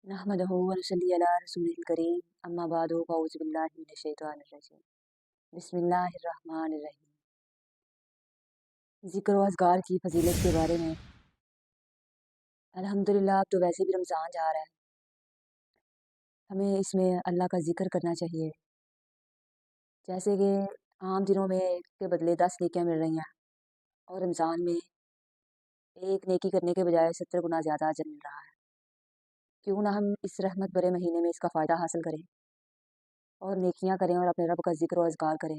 नहमदहु व नसल्ली अला रसूलिल करीम अम्मा बादु फ़अऊज़ु बिल्लाहि मिनश शैतानिर रजीम बिस्मिल्लाहिर रहमानिर रहीम। ज़िक्र व अज़कार की फ़ज़ीलत के बारे में। अल्हम्दुलिल्लाह, अब तो वैसे भी रमज़ान जा रहा है, हमें इसमें अल्लाह का ज़िक्र करना चाहिए। जैसे कि आम दिनों में एक के बदले 10 नेकियां मिल रही हैं और रमज़ान में एक नेकी करने के बजाय 70 गुना ज़्यादा अजर मिल रहा है। क्यों ना हम इस रहमत भरे महीने में इसका फ़ायदा हासिल करें और नेकियां करें और अपने रब का ज़िक्र व अज़कार करें।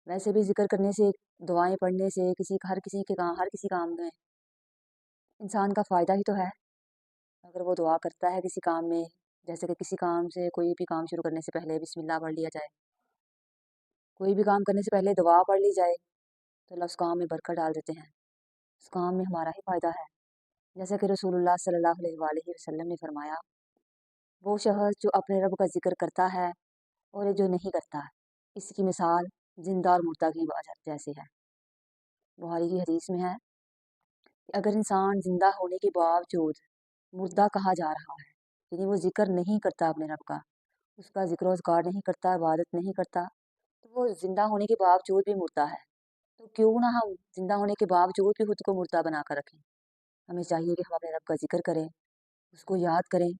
वैसे भी ज़िक्र करने से, दुआएं पढ़ने से हर किसी काम में इंसान का फ़ायदा ही तो है। अगर वो दुआ करता है किसी काम में, जैसे कि किसी काम से, कोई भी काम शुरू करने से पहले बिस्मिल्लाह पढ़ लिया जाए, कोई भी काम करने से पहले दुआ पढ़ ली जाए, तो अल्लाह उस काम में बरकत डाल देते हैं, उस काम में हमारा ही फ़ायदा है। जैसा कि रसूलुल्लाह सल्लल्लाहु अलैहि वसल्लम ने फरमाया, वो शख्स जो अपने रब का ज़िक्र करता है और जो नहीं करता, इसकी मिसाल जिंदा और मुर्दा की जैसी है। बुखारी की हदीस में है कि अगर इंसान जिंदा होने के बावजूद मुर्दा कहा जा रहा है, यानी वो ज़िक्र नहीं करता अपने रब का, उसका ज़िक्र अज़कार नहीं करता, इबादत नहीं करता, तो वो ज़िंदा होने के बावजूद भी मुर्दा है। तो क्यों ना हम ज़िंदा होने के बावजूद भी खुद को मुर्दा बना कर रखें। हमें चाहिए कि हम अपने रब का ज़िक्र करें, उसको याद करें।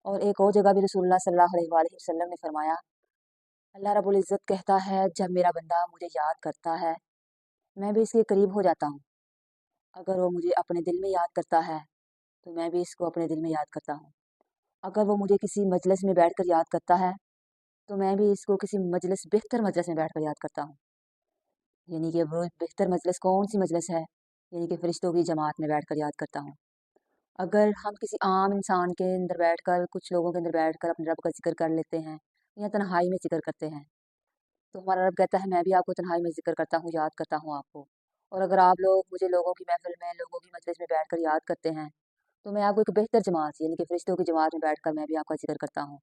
और एक और जगह भी रसूलुल्लाह सल्लल्लाहु अलैहि वसल्लम ने फरमाया, अल्लाह रब्बुल इज़्ज़त कहता है, जब मेरा बंदा मुझे याद करता है, मैं भी इसके करीब हो जाता हूँ। अगर वो मुझे अपने दिल में याद करता है, तो मैं भी इसको अपने दिल में याद करता हूँ। अगर वो मुझे किसी मजलिस में बैठकर याद करता है, तो मैं भी इसको किसी बेहतर मजलिस में बैठकर याद करता हूँ। यानी कि वो बेहतर मजलिस कौन-सी मजलिस है? यानी कि फ़रिश्तों की जमात में बैठकर याद करता हूँ। अगर हम किसी आम इंसान के अंदर बैठकर, कुछ लोगों के अंदर बैठकर अपने रब का ज़िक्र कर लेते हैं या तन्हाई में ज़िक्र करते हैं, तो हमारा रब कहता है, मैं भी आपको तन्हाई में ज़िक्र करता हूँ, याद करता हूँ आपको। और अगर आप लोग मुझे लोगों की महफ़िल में, लोगों की मजलिस में बैठकर याद करते हैं, तो मैं आपको एक बेहतर जमात यानी कि फ़रिश्तों की जमात में बैठकर मैं भी आपका ज़िक्र करता हूँ।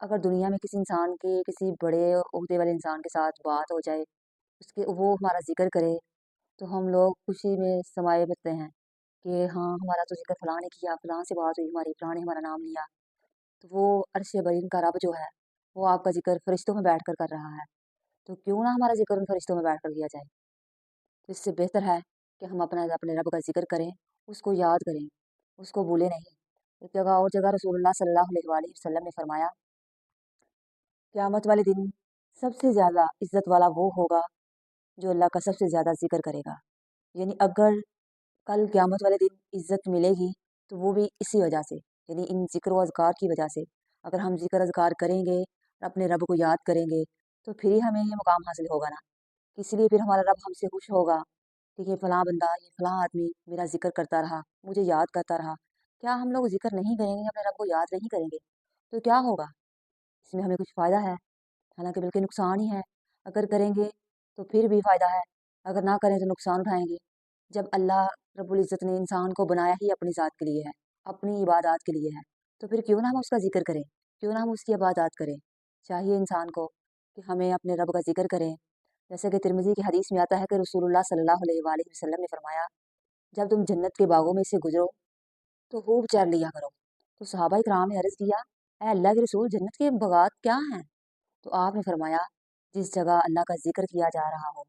अगर दुनिया में किसी इंसान के, किसी बड़े ओहदे वाले इंसान के साथ बात हो जाए, उसके वो हमारा ज़िक्र करे, तो हम लोग खुशी में समाये रहते हैं कि हाँ, हमारा तो ज़िक्र फलाँ ने किया, फलाँ से बात हुई हमारी, फलाँ ने हमारा नाम लिया। तो वो अर्श बरीन का रब जो है, वो आपका ज़िक्र फ़रिश्तों में बैठकर कर रहा है। तो क्यों ना हमारा ज़िक्र उन फ़रिश्तों में बैठकर किया जाए। तो इससे बेहतर है कि हम अपने रब का ज़िक्र करें, उसको याद करें, उसको भूलें नहीं। एक और जगह रसूलुल्लाह सल्लल्लाहु अलैहि वसल्लम ने फरमाया, क़यामत वाले दिन सबसे ज़्यादा इज़्ज़त वाला वो होगा जो अल्लाह का सबसे ज़्यादा ज़िक्र करेगा। यानी अगर कल क़यामत वाले दिन इज़्ज़त मिलेगी, तो वो भी इसी वजह से, यानी इन ज़िक्र व अज़कार की वजह से। अगर हम ज़िक्र अज़कार करेंगे, अपने रब को याद करेंगे, तो फिर ही हमें ये मुकाम हासिल होगा ना। इसलिए फिर हमारा रब हमसे खुश होगा कि ये फ़लाँ बंदा, ये फ़लाँ आदमी मेरा ज़िक्र करता रहा, मुझे याद करता रहा। क्या हम लोग ज़िक्र नहीं करेंगे, अपने रब को याद नहीं करेंगे, तो क्या होगा? इसमें हमें कुछ फ़ायदा है? हालाँकि बल्कि नुकसान ही है। अगर करेंगे तो फिर भी फ़ायदा है, अगर ना करें तो नुकसान उठाएँगे। जब अल्लाह रब्बुल इज़्ज़त ने इंसान को बनाया ही अपनी ज़ात के लिए है, अपनी इबादत के लिए है, तो फिर क्यों ना हम उसका ज़िक्र करें, क्यों ना हम उसकी इबादत करें। चाहिए इंसान को कि हमें अपने रब का ज़िक्र करें। जैसे कि तिर्मिज़ी की हदीस में आता है कि रसूलुल्लाह सल्लल्लाहु अलैहि वसल्लम ने फरमाया, जब तुम जन्नत के बागों में से गुज़रो, तो खूब चर लिया करो। तो सहाबा इकराम ने अर्ज़ किया, ऐ अल्लाह के रसूल, जन्नत के बागात क्या हैं? तो आपने फरमाया, जिस जगह अल्लाह का ज़िक्र किया जा रहा हो,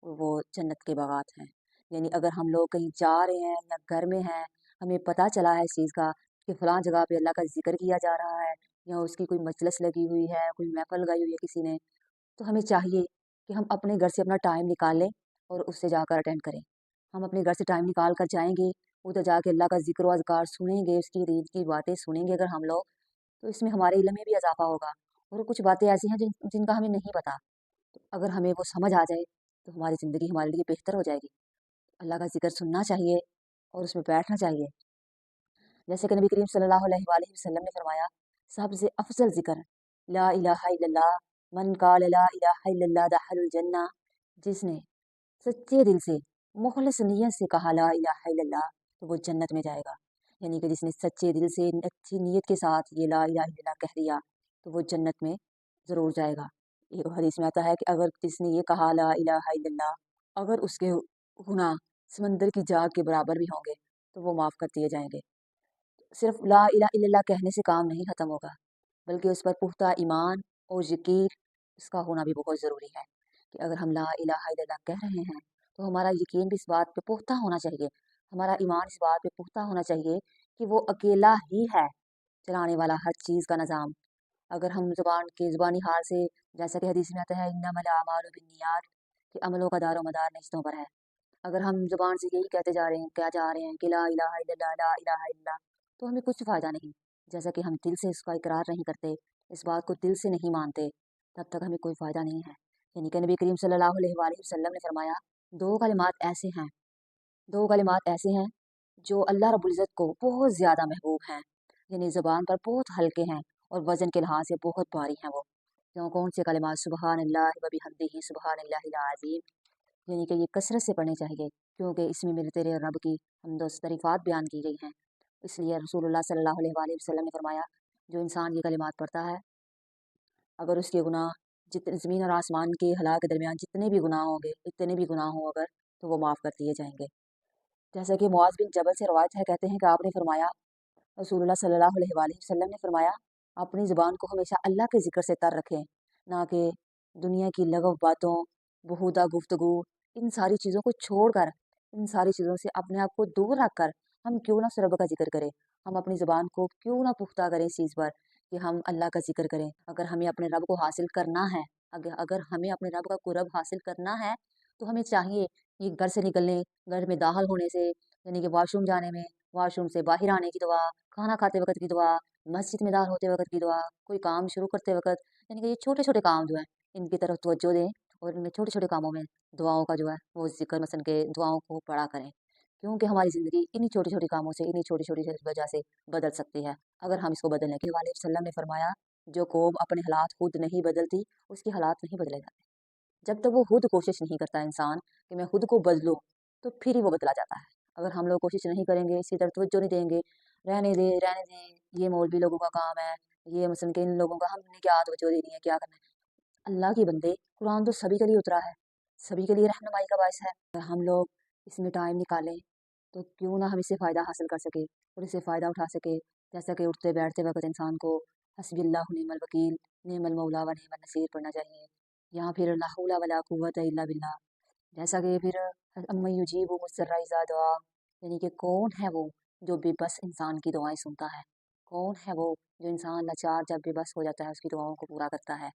वो जन्नत के बागात हैं। यानी अगर हम लोग कहीं जा रहे हैं या घर में हैं, हमें पता चला है इस चीज़ का कि फ़लाँ जगह पे अल्लाह का ज़िक्र किया जा रहा है या उसकी कोई मजलिस लगी हुई है, कोई महफ़िल लगाई हुई है किसी ने, तो हमें चाहिए कि हम अपने घर से अपना टाइम निकालें और उससे जाकर अटेंड करें। हम अपने घर से टाइम निकाल कर जाएँगे, उधर जाके अल्लाह का ज़िक्र व अज़कार सुनेंगे, उसकी दीन की बातें सुनेंगे अगर हम लोग, तो इसमें हमारे इल्म में भी इज़ाफ़ा होगा। और कुछ बातें ऐसी हैं जिनका हमें नहीं पता, तो अगर हमें वो समझ आ जाए, तो हमारी ज़िंदगी हमारे लिए बेहतर हो जाएगी। अल्लाह का ज़िक्र सुनना चाहिए और उसमें बैठना चाहिए। जैसे कि नबी करीम सल्लल्लाहु अलैहि वसल्लम ने फरमाया, सबसे अफ़ज़ल ज़िक्र ला इलाहा इल्लल्लाह, मन क़ाल ला इलाहा इल्लल्लाह दख़लल जन्नह। जिसने सच्चे दिल से, मुख़लिस नियत से कहा ला इलाहा इल्लल्लाह, तो वो जन्नत में जाएगा। यानी कि जिसने सच्चे दिल से, अच्छी नीयत के साथ ये ला इलाहा इल्लल्लाह कह दिया, तो वो जन्नत में ज़रूर जाएगा। एक हदीस में आता है कि अगर जिसने ये कहा ला इलाहा इल्लल्लाह, अगर उसके गुनाह समंदर की झाग के बराबर भी होंगे, तो वो माफ़ कर दिए जाएँगे। सिर्फ ला इलाहा इल्लल्लाह कहने से काम नहीं ख़त्म होगा, बल्कि उस पर पुख्ता ईमान और यकीन इसका होना भी बहुत ज़रूरी है कि अगर हम ला इलाहा इल्लल्लाह कह रहे हैं तो हमारा यकीन भी इस बात पे पुख्ता होना चाहिए, हमारा ईमान इस बात पे पुख्ता होना चाहिए कि वो अकेला ही है चलाने वाला हर चीज़ का निज़ाम। अगर हम ज़ुबानी हाल से, जैसा कि हदीस में आता है इन्नमल अमालु बिन्नियात, कि अमलों का दारो मदार नियतों पर है, अगर हम ज़ुबान से यही कहते जा रहे हैं क्या जा रहे हैं कि ला इलाहा इल्लल्लाह ला इलाहा इल्लल्लाह, तो हमें कुछ फ़ायदा नहीं। जैसा कि हम दिल से इसका इकरार नहीं करते, इस बात को दिल से नहीं मानते, तब तक हमें कोई फ़ायदा नहीं है। यानी कि नबी करीम सल्लल्लाहु अलैहि वसल्लम ने फरमाया, दो कलिमात ऐसे हैं, दो कलिमात ऐसे हैं जो अल्लाह रब्बुल इज़्ज़त को बहुत ज़्यादा महबूब हैं, यानी ज़ुबान पर बहुत हल्के हैं और वज़न के लिहाज से बहुत भारी हैं वो। जो कौन से कलिमात? सुबहानल्लाह व बिहम्दिही सुबहानल्लाहिल अज़ीम, यानी कि ये कसरत से पढ़ने चाहिए, क्योंकि इसमें मेरे तेरे रब की हमदोस्तरीफ़ात बयान की गई हैं। इसलिए रसूलुल्लाह सल्लल्लाहु अलैहि वसल्लम ने फरमाया, जो इंसान ये कलिमात पढ़ता है, अगर उसके गुनाह जितने ज़मीन और आसमान के हला के दरमियान जितने भी गुनाह होंगे, इतने भी गुनाह हों अगर, तो वो माफ़ कर दिए जाएंगे। जैसा कि मुआज़ बिन जबल से रवायत है, कहते हैं कि आपने फरमाया, रसूलुल्लाह सल्लल्लाहु अलैहि वसल्लम ने फरमाया, अपनी ज़ुबान को हमेशा अल्लाह के ज़िक्र से तर रखें, ना कि दुनिया की लगव बातों, बेहुदा गुफ्तगू, इन सारी चीज़ों को छोड़कर, इन सारी चीज़ों से अपने आप को दूर रखकर हम क्यों ना उस रब का ज़िक्र करें, हम अपनी ज़ुबान को क्यों ना पुख्ता करें इस चीज़ पर कि हम अल्लाह का ज़िक्र करें। अगर हमें अपने रब को हासिल करना है, अगर हमें अपने रब का कुर्ब हासिल करना है, तो हमें चाहिए कि घर से निकलने, घर में दाखिल होने से, यानी कि वॉशरूम जाने में, वॉशरूम से बाहर आने की दुआ, खाना खाते वक़्त की दुआ, मस्जिद में दाखिल होते वक़्त की दुआ, कोई काम शुरू करते वक़्त, यानी कि ये छोटे-छोटे काम जो हैं, इनकी तरफ तवज्जो दें और इनमें छोटे-छोटे कामों में दुआओं का जो है वो ज़िक्र मसलन के दुआओं को पढ़ा करें। क्योंकि हमारी ज़िंदगी इन्हीं छोटी-छोटी कामों से, इन्हीं छोटी-छोटी वजह से बदल सकती है, अगर हम इसको बदलने के वसल्लम ने फरमाया, जो कौम अपने हालात खुद नहीं बदलती, उसके हालात नहीं बदले जाते। जब तक वो खुद कोशिश नहीं करता इंसान कि मैं खुद को बदलूँ, तो फिर ही वो बदला जाता है। अगर हम लोग कोशिश नहीं करेंगे, इसकी तरफ तवज्जो नहीं देंगे, रहने दें, ये मौलवी लोगों का काम है, ये मसलन के इन लोगों का, हमने क्या तवज्जो देनी है, क्या करना है। अल्लाह के बंदे, कुरान तो सभी के लिए उतरा है, सभी के लिए रहनुमाई का बायस है। अगर हम लोग इसमें टाइम निकालें, तो क्यों ना हम इससे फ़ायदा हासिल कर सकें और इससे फ़ायदा उठा सकें। जैसा कि उठते बैठते वक़्त इंसान को हस्बिल्लाहु निअमल वकील, निअमल मौला व निअमन नसीर पढ़ना चाहिए, या फिर ला हौला वला कुव्वता इल्ला बिल्लाह। जैसा कि फिर अम्मन युजीबु मुज़्ज़र्रा इज़ा दआ, यानी कि कौन है वो जो बेबस इंसान की दुआएँ सुनता है? कौन है वो जो इंसान लाचार जब बेबस हो जाता है उसकी दुआओं को पूरा करता है?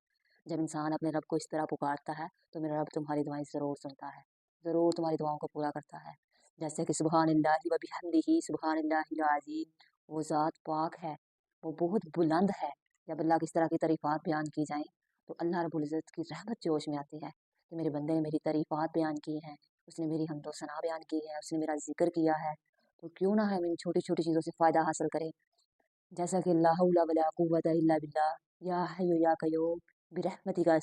जब इंसान अपने रब को इस तरह पुकारता है, तो मेरा रब तुम्हारी दुआएँ ज़रूर सुनता है, ज़रूर तुम्हारी दुआओं को पूरा करता है। जैसे कि सुब्हानल्लाहि व बिहम्दिही सुब्हानल्लाहिल अज़ीम, वो ज़ात पाक है, वो बहुत बुलंद है। जब अल्लाह की इस तरह की तारीफ़ात बयान की जाएँ, तो अल्लाह रब्बुल इज़्ज़त की रहमत जोश में आती है कि मेरे बंदे ने मेरी तारीफ़ात बयान की हैं, उसने मेरी हम्दो सना बयान की है, उसने मेरा ज़िक्र किया है, तो क्यों ना हम इन छोटी-छोटी चीज़ों से फ़ायदा हासिल करें। जैसा कि ला हौला वला कुव्वता इल्ला बिल्लाह, या हय्यु या कय्यूम बिरहमतिका